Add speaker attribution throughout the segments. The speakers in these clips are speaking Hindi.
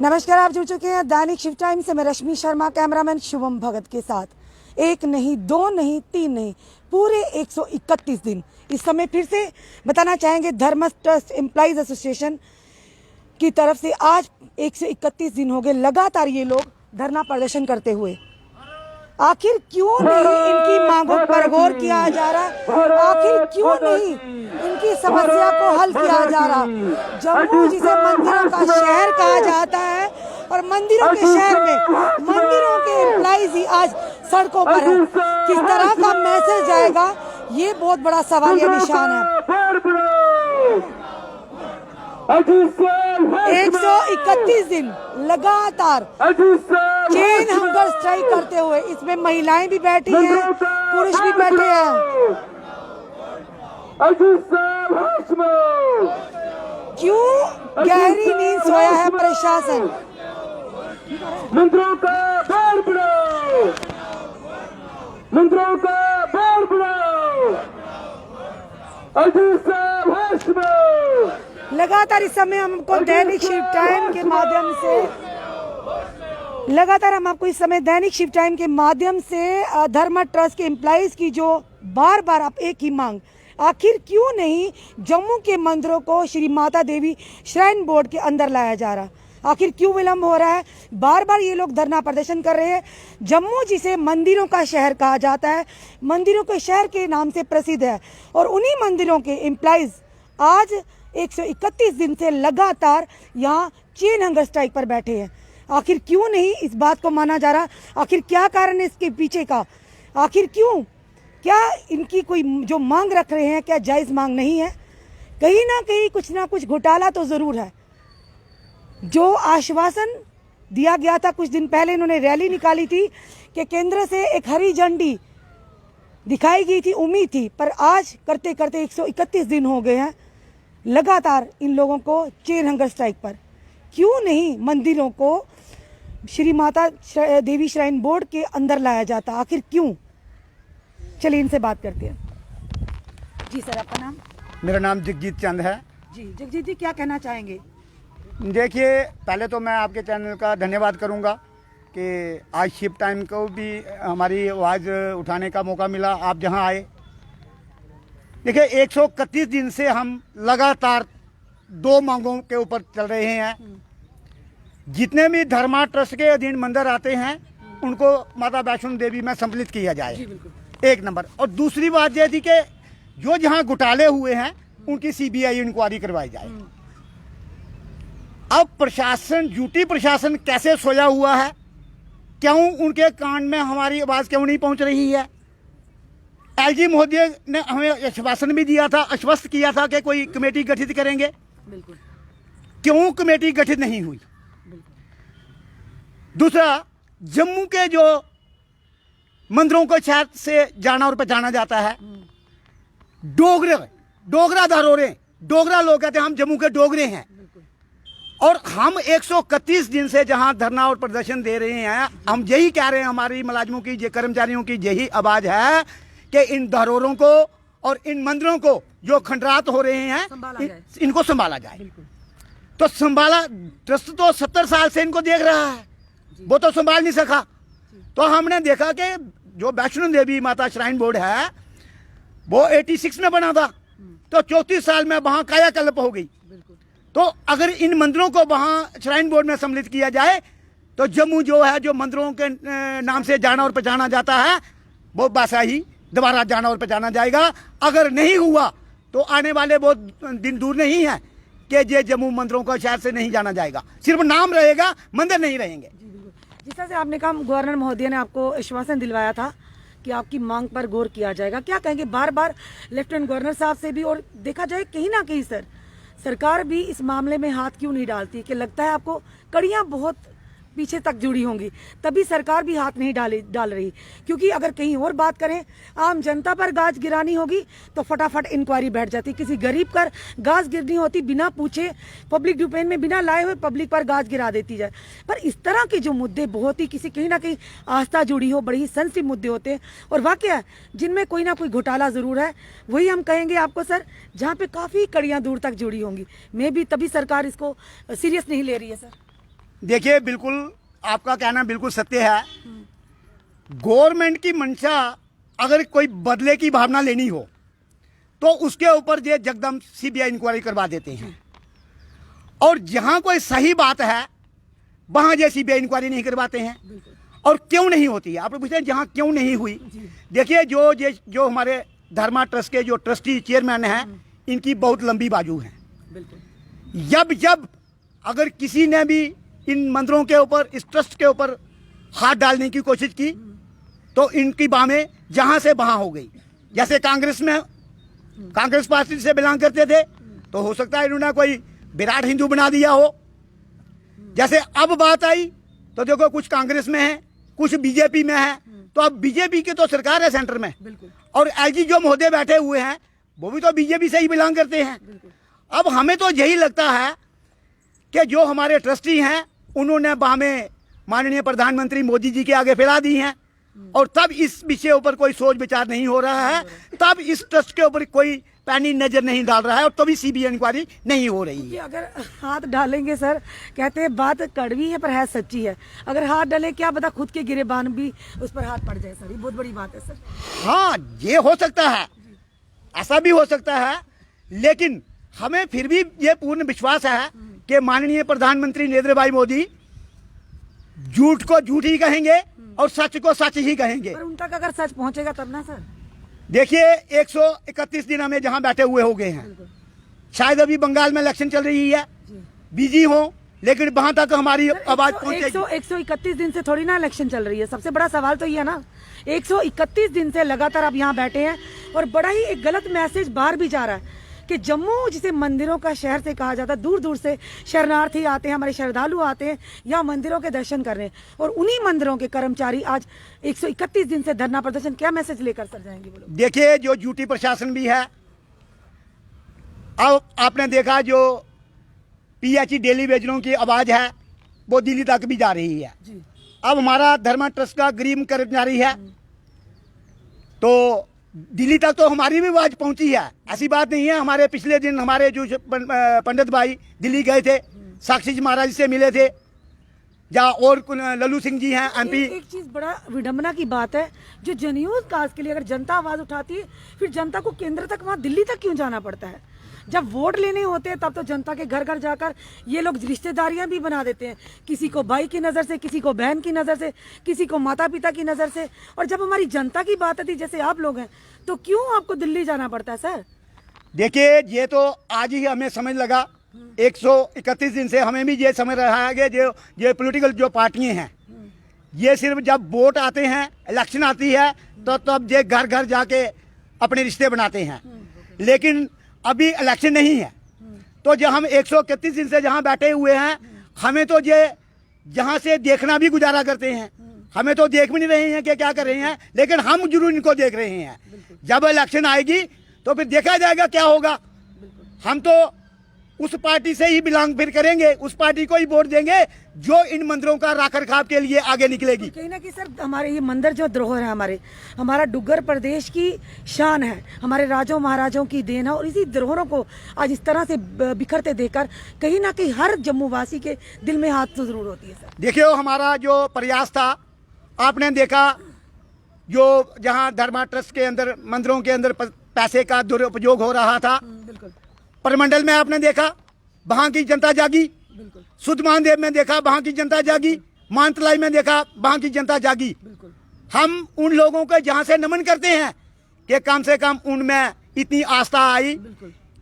Speaker 1: नमस्कार, आप जुड़ चुके हैं दैनिक शिव टाइम से। मैं रश्मि शर्मा, कैमरामैन शुभम भगत के साथ। एक नहीं, दो नहीं, तीन नहीं, पूरे 131 दिन। इस समय फिर से बताना चाहेंगे, धर्म ट्रस्ट एम्प्लॉइज एसोसिएशन की तरफ से आज 131 दिन हो गए लगातार ये लोग धरना प्रदर्शन करते हुए। आखिर क्यों नहीं इनकी मांगों पर गौर किया जा रहा? आखिर क्यों नहीं इनकी समस्या को हल किया जा रहा? जम्मू जिसे मंदिरों का शहर कहा जाता है और मंदिरों के शहर में मंदिरों के एम्प्लॉइज ही आज सड़कों पर है। किस तरह का मैसेज जाएगा, ये बहुत बड़ा सवालिया निशान है। 131 दिन लगातार चेन हंगर स्ट्राइक करते हुए, इसमें महिलाएं भी बैठी हैं, पुरुष भी बैठे हैं। क्यों गहरी नींद सोया है प्रशासन?
Speaker 2: मंत्रों का बार बढ़ाओ, मंत्रों का बार बढ़ाओ।
Speaker 1: लगातार इस समय हमको दैनिक शिव टाइम के माध्यम से दैनिक शिव टाइम के माध्यम से धर्म ट्रस्ट के एम्प्लॉइज की जो बार बार आप एक ही मांग, आखिर क्यों नहीं जम्मू के मंदिरों को श्री माता देवी श्राइन बोर्ड के अंदर लाया जा रहा? आखिर क्यों विलंब हो रहा है? बार बार ये लोग धरना प्रदर्शन कर रहे हैं। जम्मू जिसे मंदिरों का शहर कहा जाता है, मंदिरों के शहर के नाम से प्रसिद्ध है, और उन्हीं मंदिरों के एम्प्लॉइज आज 131 दिन से लगातार यहाँ चेन हंगर स्ट्राइक पर बैठे हैं। आखिर क्यों नहीं इस बात को माना जा रहा? आखिर क्या कारण है इसके पीछे का? आखिर क्यों? क्या इनकी कोई जो मांग रख रहे हैं, क्या जायज़ मांग नहीं है? कहीं ना कुछ घोटाला तो ज़रूर है। जो आश्वासन दिया गया था, कुछ दिन पहले इन्होंने रैली निकाली थी कि केंद्र से एक हरी झंडी दिखाई गई थी, उम्मीद थी, पर आज करते करते 131 दिन हो गए हैं लगातार इन लोगों को चेन हंगर स्ट्राइक पर। क्यों नहीं मंदिरों को श्री माता देवी श्राइन बोर्ड के अंदर लाया जाता? आखिर क्यों? चलिए इनसे बात करते हैं। जी सर, आपका नाम?
Speaker 3: मेरा नाम जगजीत चंद है।
Speaker 1: जी जगजीत जी, क्या कहना चाहेंगे?
Speaker 3: देखिए, पहले तो मैं आपके चैनल का धन्यवाद करूंगा कि आज शिव टाइम को भी हमारी आवाज़ उठाने का मौका मिला, आप जहां आए। देखिए, 131 दिन से हम लगातार दो मांगों के ऊपर चल रहे हैं। जितने भी धर्मा ट्रस्ट के अधीन मंदिर आते हैं उनको माता वैष्णो देवी में सम्मिलित किया जाए, एक नंबर। और दूसरी बात यह थी कि जो जहां घोटाले हुए हैं उनकी सीबीआई इंक्वायरी करवाई जाए। अब प्रशासन, यूटी प्रशासन कैसे सोया हुआ है? क्यों उनके कान में हमारी आवाज़ क्यों नहीं पहुंच रही है? एलजी महोदय ने हमें आश्वासन भी दिया था, आश्वस्त किया था कि कोई कमेटी गठित करेंगे। बिल्कुल। क्यों कमेटी गठित नहीं हुई? दूसरा, जम्मू के जो मंदिरों को शहर से जाना और पहचाना जाता है, डोगरा धरोहरें, डोगरा लोग कहते हैं हम जम्मू के डोगरे हैं, और हम 131 दिन से जहां धरना और प्रदर्शन दे रहे हैं, हम यही कह रहे हैं, हमारी मुलाजिमों की, कर्मचारियों की यही आवाज है कि इन धरोहरों को और इन मंदिरों को जो खंडरात हो रहे हैं इनको संभाला जाए। तो संभाला, ट्रस्ट तो 70 साल से इनको देख रहा है, वो तो संभाल नहीं सका। तो हमने देखा कि जो वैष्णो देवी माता श्राइन बोर्ड है वो 86 में बना था, तो 34 साल में वहां कायाकल्प हो गई। तो अगर इन मंदिरों को वहां श्राइन बोर्ड में सम्मिलित किया जाए तो जम्मू जो है, जो मंदिरों के नाम से जाना और पहचाना जाता है, वो बासा ही दोबारा जाना और पहचाना जाएगा। अगर नहीं हुआ तो आने वाले बहुत दिन दूर नहीं है कि ये जम्मू मंदिरों का शहर से नहीं जाना जाएगा, सिर्फ नाम रहेगा, मंदिर नहीं रहेंगे।
Speaker 1: जिस तरह से आपने कहा, गवर्नर महोदय ने आपको आश्वासन दिलवाया था कि आपकी मांग पर गौर किया जाएगा, क्या कहेंगे? बार बार लेफ्टिनेंट गवर्नर साहब से भी, और देखा जाए कहीं ना कहीं सर, सरकार भी इस मामले में हाथ क्यों नहीं डालती? कि लगता है आपको कड़ियां बहुत पीछे तक जुड़ी होंगी, तभी सरकार भी हाथ नहीं डाल रही। क्योंकि अगर कहीं और बात करें, आम जनता पर गाज गिरानी होगी तो फटाफट इंक्वायरी बैठ जाती। किसी गरीब पर गाज गिरनी होती, बिना पूछे पब्लिक डोमेन में बिना लाए हुए पब्लिक पर गाज गिरा देती जाए। पर इस तरह के जो मुद्दे बहुत ही किसी कहीं ना कहीं आस्था जुड़ी हो, बड़ी ही सेंसिटिव मुद्दे होते हैं, और वाकया जिनमें कोई ना कोई घोटाला जरूर है, वही हम कहेंगे आपको सर, जहाँ पे काफ़ी कड़ियाँ दूर तक जुड़ी होंगी। मैं भी तभी सरकार इसको सीरियस नहीं ले रही है सर।
Speaker 3: देखिए, बिल्कुल आपका कहना बिल्कुल सत्य है। गवर्नमेंट की मंशा अगर कोई बदले की भावना लेनी हो तो उसके ऊपर ये जगदम सीबीआई इंक्वायरी करवा देते हैं, और जहां कोई सही बात है वहां ये सीबीआई इंक्वायरी नहीं करवाते हैं। और क्यों नहीं होती है, आप पूछते हैं जहां क्यों नहीं हुई। देखिए, जो हमारे धर्मा ट्रस्ट के जो ट्रस्टी चेयरमैन हैं, इनकी बहुत लंबी बाजू है। जब अगर किसी ने भी इन मंदिरों के ऊपर, इस ट्रस्ट के ऊपर हाथ डालने की कोशिश की तो इनकी बाहें जहां से वहां हो गई। जैसे कांग्रेस पार्टी से बिलोंग करते थे तो हो सकता है इन्होंने कोई विराट हिंदू बना दिया हो। जैसे अब बात आई तो देखो, कुछ कांग्रेस में है, कुछ बीजेपी में है, तो अब बीजेपी की तो सरकार है सेंटर में, और एलजी जो महोदय बैठे हुए हैं वो भी तो बीजेपी से ही बिलोंग करते हैं। अब हमें तो यही लगता है कि जो हमारे ट्रस्टी हैं उन्होंने बाहें माननीय प्रधानमंत्री मोदी जी के आगे फैला दी हैं, और तब इस विषय ऊपर कोई सोच विचार नहीं हो रहा है, तब इस ट्रस्ट के ऊपर कोई पैनी नजर नहीं डाल रहा है, और तभी सीबीआई इंक्वायरी नहीं हो रही है।
Speaker 1: अगर हाथ डालेंगे सर, कहते हैं बात कड़वी है पर है सच्ची है, अगर हाथ डाले क्या पता खुद के गिरेबान भी उस पर हाथ पड़ जाए सर, ये बहुत बड़ी बात है सर।
Speaker 3: हाँ, ये हो सकता है, ऐसा भी हो सकता है, लेकिन हमें फिर भी ये पूर्ण विश्वास है कि माननीय प्रधानमंत्री नरेंद्र भाई मोदी झूठ को झूठ ही कहेंगे और सच को सच ही कहेंगे।
Speaker 1: पर उन तक अगर सच पहुंचेगा तब ना सर।
Speaker 3: देखिए, 131 दिन हमें जहां बैठे हुए हो गए हैं, शायद अभी बंगाल में इलेक्शन चल रही है, बिजी हो, लेकिन वहां तक हमारी आवाज पहुंचेगी।
Speaker 1: 131 दिन से थोड़ी ना इलेक्शन चल रही है। सबसे बड़ा सवाल तो ये है ना, 131 दिन से लगातार आप यहाँ बैठे हैं और बड़ा ही एक गलत मैसेज बाहर भी जा रहा है कि जम्मू जिसे मंदिरों का शहर से कहा जाता है, दूर दूर से शरणार्थी आते हैं, हमारे श्रद्धालु आते हैं यहाँ मंदिरों के दर्शन करने, और उन्हीं मंदिरों के कर्मचारी आज 131 दिन से धरना प्रदर्शन, क्या मैसेज लेकर सर जाएंगे वो लोग?
Speaker 3: देखिए, जो ड्यूटी प्रशासन भी है, अब आपने देखा जो पीएचई डेली वेजरों की आवाज है वो दिल्ली तक भी जा रही है। अब हमारा धर्मा ट्रस्ट का गरीब कर्मचारी है तो दिल्ली तक तो हमारी भी आवाज पहुंची है, ऐसी बात नहीं है। हमारे पिछले दिन हमारे जो पंडित भाई दिल्ली गए थे, साक्षी जी महाराज से मिले थे, जहाँ और लल्लू सिंह जी हैं एमपी।
Speaker 1: एक चीज बड़ा विडम्बना की बात है, जो जनेऊ कास्ट के लिए अगर जनता आवाज उठाती है, फिर जनता को केंद्र तक, वहाँ दिल्ली तक क्यों जाना पड़ता है? जब वोट लेने होते हैं तब तो जनता के घर घर जाकर ये लोग रिश्तेदारियां भी बना देते हैं, किसी को भाई की नज़र से, किसी को बहन की नज़र से, किसी को माता पिता की नज़र से, और जब हमारी जनता की बात आती जैसे आप लोग हैं तो क्यों आपको दिल्ली जाना पड़ता है सर?
Speaker 3: देखिए, ये तो आज ही हमें समझ लगा, 131 दिन से हमें भी ये समझ रहा है कि जो पॉलिटिकल जो पार्टियां हैं ये सिर्फ जब वोट आते हैं, इलेक्शन आती है तो तब ये घर घर जाके अपने रिश्ते बनाते हैं, लेकिन अभी इलेक्शन नहीं है। तो जब हम 131 दिन से जहाँ बैठे हुए हैं, हमें तो ये जहाँ से देखना भी गुजारा करते हैं, हमें तो देख भी नहीं रहे हैं कि क्या कर रहे हैं, लेकिन हम जरूर इनको देख रहे हैं। जब इलेक्शन आएगी तो फिर देखा जाएगा क्या होगा। हम तो उस पार्टी से ही बिलोंग फिर करेंगे, उस पार्टी को ही वोट देंगे जो इन मंदिरों का रख रखाव के लिए आगे निकलेगी।
Speaker 1: कहीं ना कहीं सर हमारे ये मंदिर जो धरोहर है, हमारा डुग्गर प्रदेश की शान है, हमारे राजों महाराजों की देन है, और इसी धरोहरों को आज इस तरह से बिखरते देखकर कहीं ना कहीं हर जम्मू वासी के दिल में हाथ तो जरूर होती है सर।
Speaker 3: देखिए, हमारा जो प्रयास था, आपने देखा जो जहाँ धर्मा ट्रस्ट के अंदर मंदिरों के अंदर पैसे का दुरुपयोग हो रहा था, परमंडल में आपने देखा वहां की जनता जागी, सुधमान देव में देखा वहां की जनता जागी, मानतलाई में देखा वहां की जनता जागी। हम उन लोगों को जहां से नमन करते हैं कि कम से कम उनमें इतनी आस्था आई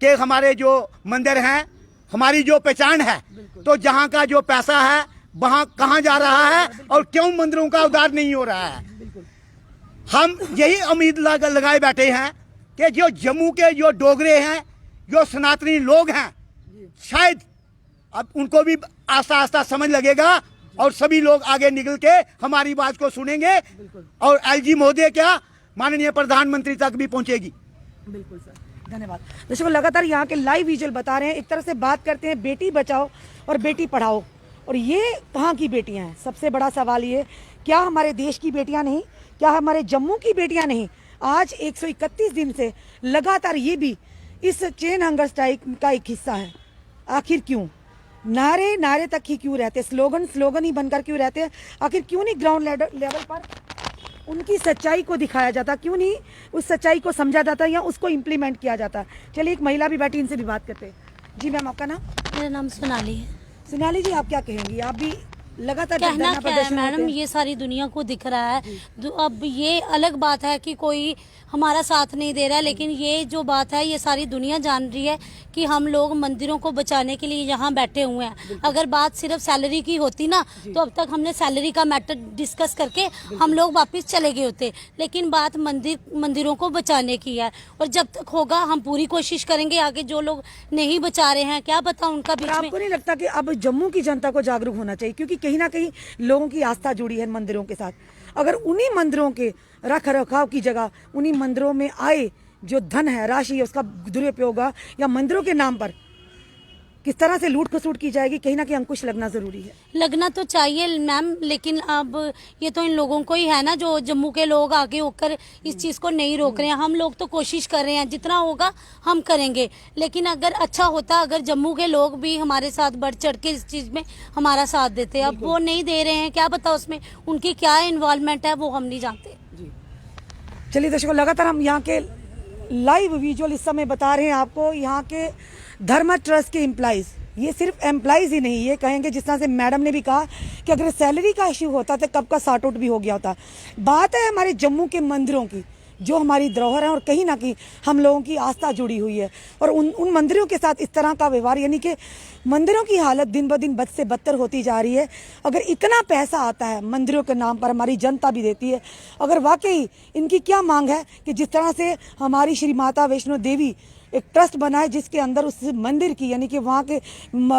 Speaker 3: कि हमारे जो मंदिर हैं, हमारी जो पहचान है, तो जहां का जो पैसा है वहां कहां जा रहा है और क्यों मंदिरों का उद्धार नहीं हो रहा है। हम यही उम्मीद लगाए बैठे हैं कि जो जम्मू के जो डोगरे हैं, जो सनातनी लोग हैं, शायद अब उनको भी आस्ता आस्ता समझ लगेगा और सभी लोग आगे निकल के हमारी बात को सुनेंगे और एलजी महोदय क्या माननीय प्रधानमंत्री तक भी पहुंचेगी।
Speaker 1: बिल्कुल सर, धन्यवाद। दर्शकों, लगातार यहाँ के लाइव विजुअल बता रहे हैं, एक तरह से बात करते हैं बेटी बचाओ और बेटी पढ़ाओ, और ये कहाँ की बेटियां हैं? सबसे बड़ा सवाल ये, क्या हमारे देश की बेटियां नहीं, क्या हमारे जम्मू की बेटियां नहीं? आज 131 दिन से लगातार ये भी इस चेन हंगर स्ट्राइक का एक हिस्सा है। आखिर क्यों? नारे नारे तक ही क्यों रहते, स्लोगन ही बनकर क्यों रहते हैं? आखिर क्यों नहीं ग्राउंड लेवल पर उनकी सच्चाई को दिखाया जाता, क्यों नहीं उस सच्चाई को समझा जाता या उसको इम्प्लीमेंट किया जाता? चलिए, एक महिला भी बैठी, इनसे भी बात करते हैं। जी मैम, आपका नाम?
Speaker 4: मेरा नाम सोनाली है।
Speaker 1: सोनाली जी, आप क्या कहेंगी? आप भी लगातार
Speaker 4: कहना
Speaker 1: धरना
Speaker 4: क्या है
Speaker 1: प्रदर्शन होते
Speaker 4: मैडम,
Speaker 1: हैं।
Speaker 4: ये सारी दुनिया को दिख रहा है। अब ये अलग बात है कि कोई हमारा साथ नहीं दे रहा है, लेकिन ये जो बात है ये सारी दुनिया जान रही है कि हम लोग मंदिरों को बचाने के लिए यहाँ बैठे हुए हैं। अगर बात सिर्फ सैलरी की होती ना, तो अब तक हमने सैलरी का मैटर डिस्कस करके हम लोग वापस चले गए होते, लेकिन बात मंदिरों को बचाने की है। और जब तक होगा हम पूरी कोशिश करेंगे। आगे जो लोग नहीं बचा रहे हैं, क्या पता उनका बीच में।
Speaker 1: आपको नहीं लगता कि अब जम्मू की जनता को जागरूक होना चाहिए? क्योंकि कहीं ना कहीं लोगों की आस्था जुड़ी है मंदिरों के साथ। अगर उन्हीं मंदिरों के रख रखाव की जगह उन्हीं मंदिरों में आए जो धन है, राशि है, उसका दुरुपयोग होगा या मंदिरों के नाम पर किस तरह से लूट खसूट की जाएगी, कहीं ना कहीं अंकुश लगना जरूरी है।
Speaker 4: लगना तो चाहिए मैम, लेकिन अब ये तो इन लोगों को ही है ना, जो जम्मू के लोग आगे होकर इस चीज को नहीं रोक रहे हैं। हम लोग तो कोशिश कर रहे हैं, जितना होगा हम करेंगे। लेकिन अगर अच्छा होता, अगर जम्मू के लोग भी हमारे साथ बढ़ चढ़ के इस चीज में हमारा साथ देते। अब वो नहीं दे रहे हैं, क्या पता उसमें उनकी क्या इन्वॉल्वमेंट है, वो हम नहीं जानते।
Speaker 1: चलिए दर्शकों, लगातार हम यहाँ के लाइव विजुअल इस समय बता रहे हैं आपको। यहाँ के धर्मा ट्रस्ट के एम्प्लॉइज, ये सिर्फ एम्प्लॉइज ही नहीं, ये कहेंगे जिस तरह से मैडम ने भी कहा कि अगर सैलरी का इश्यू होता तो कब का सॉर्ट आउट भी हो गया होता। बात है हमारे जम्मू के मंदिरों की, जो हमारी धरोहर है और कहीं ना कहीं हम लोगों की आस्था जुड़ी हुई है। और उन मंदिरों के साथ इस तरह का व्यवहार, यानी कि मंदिरों की हालत दिन ब दिन बद से बदतर होती जा रही है। अगर इतना पैसा आता है मंदिरों के नाम पर, हमारी जनता भी देती है, अगर वाकई इनकी क्या मांग है कि जिस तरह से हमारी श्री माता वैष्णो देवी एक ट्रस्ट बना है, जिसके अंदर उस मंदिर की, यानी कि वहाँ के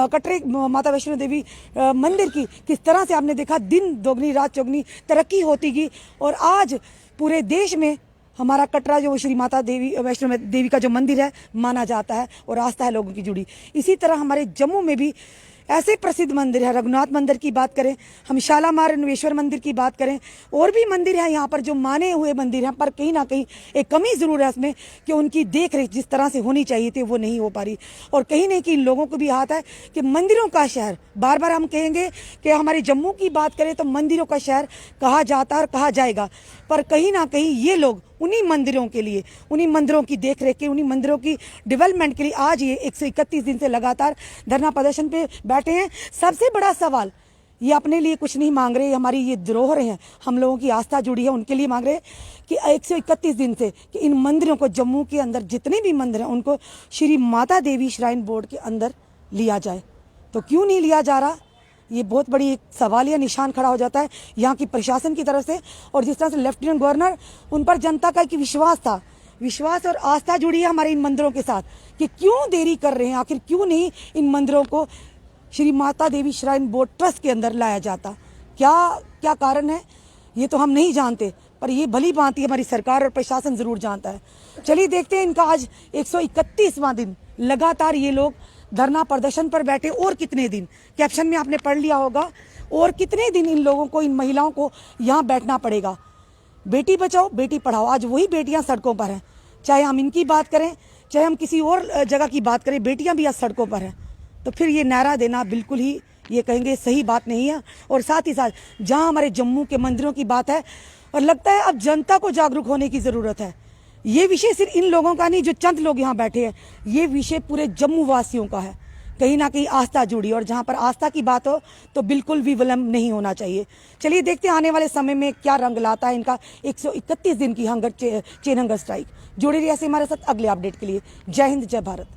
Speaker 1: कटरे माता वैष्णो देवी मंदिर की किस तरह से आपने देखा दिन दोगुनी रात चौगुनी तरक्की होती गई। और आज पूरे देश में हमारा कटरा जो श्री माता देवी वैष्णो देवी का जो मंदिर है माना जाता है और आस्था है लोगों की जुड़ी। इसी तरह हमारे जम्मू में भी ऐसे प्रसिद्ध मंदिर है, रघुनाथ मंदिर की बात करें, हम शालामार रेणुकेश्वर मंदिर की बात करें, और भी मंदिर हैं यहाँ पर जो माने हुए मंदिर हैं, पर कहीं ना कहीं एक कमी जरूर है इसमें कि उनकी देख रेख जिस तरह से होनी चाहिए थी वो नहीं हो पा रही। और कहीं नहीं कि इन लोगों को भी हाथ है कि मंदिरों का शहर, बार बार हम कहेंगे कि हमारे जम्मू की बात करें तो मंदिरों का शहर कहा जाता है और कहा जाएगा, पर कहीं ना कहीं ये लोग उन्हीं मंदिरों के लिए, उन्हीं मंदिरों की देखरेख के, उन्हीं मंदिरों की डेवलपमेंट के लिए आज ये 131 दिन से लगातार धरना प्रदर्शन पे बैठे हैं। सबसे बड़ा सवाल, ये अपने लिए कुछ नहीं मांग रहे, हमारी ये धरोहरें हैं, हम लोगों की आस्था जुड़ी है, उनके लिए मांग रहे हैं कि 131 दिन से कि इन मंदिरों को, जम्मू के अंदर जितने भी मंदिर हैं उनको श्री माता देवी श्राइन बोर्ड के अंदर लिया जाए। तो क्यों नहीं लिया जा रहा, ये बहुत बड़ी एक सवालिया निशान खड़ा हो जाता है यहाँ की प्रशासन की तरफ से। और जिस तरह से लेफ्टिनेंट गवर्नर, उन पर जनता का एक विश्वास था, विश्वास और आस्था जुड़ी है हमारे इन मंदिरों के साथ कि क्यों देरी कर रहे हैं, आखिर क्यों नहीं इन मंदिरों को श्री माता देवी श्राइन बोर्ड ट्रस्ट के अंदर लाया जाता। क्या कारण है ये तो हम नहीं जानते, पर ये भली भांति हमारी सरकार और प्रशासन जरूर जानता है। चलिए देखते हैं, इनका आज 131वां दिन लगातार ये लोग धरना प्रदर्शन पर बैठे। और कितने दिन, कैप्शन में आपने पढ़ लिया होगा, और कितने दिन इन लोगों को, इन महिलाओं को यहाँ बैठना पड़ेगा। बेटी बचाओ बेटी पढ़ाओ, आज वही बेटियां सड़कों पर हैं। चाहे हम इनकी बात करें, चाहे हम किसी और जगह की बात करें, बेटियां भी आज सड़कों पर हैं। तो फिर ये नारा देना बिल्कुल ही, ये कहेंगे सही बात नहीं है। और साथ ही साथ जहाँ हमारे जम्मू के मंदिरों की बात है, और लगता है अब जनता को जागरूक होने की जरूरत है। ये विषय सिर्फ इन लोगों का नहीं जो चंद लोग यहाँ बैठे हैं, ये विषय पूरे जम्मू वासियों का है। कहीं ना कहीं आस्था जुड़ी, और जहाँ पर आस्था की बात हो तो बिल्कुल भी विलंब नहीं होना चाहिए। चलिए देखते हैं आने वाले समय में क्या रंग लाता है इनका 131 दिन की चेन हंगर स्ट्राइक। जुड़े रहिए ऐसे हमारे साथ अगले अपडेट के लिए। जय हिंद, जय भारत।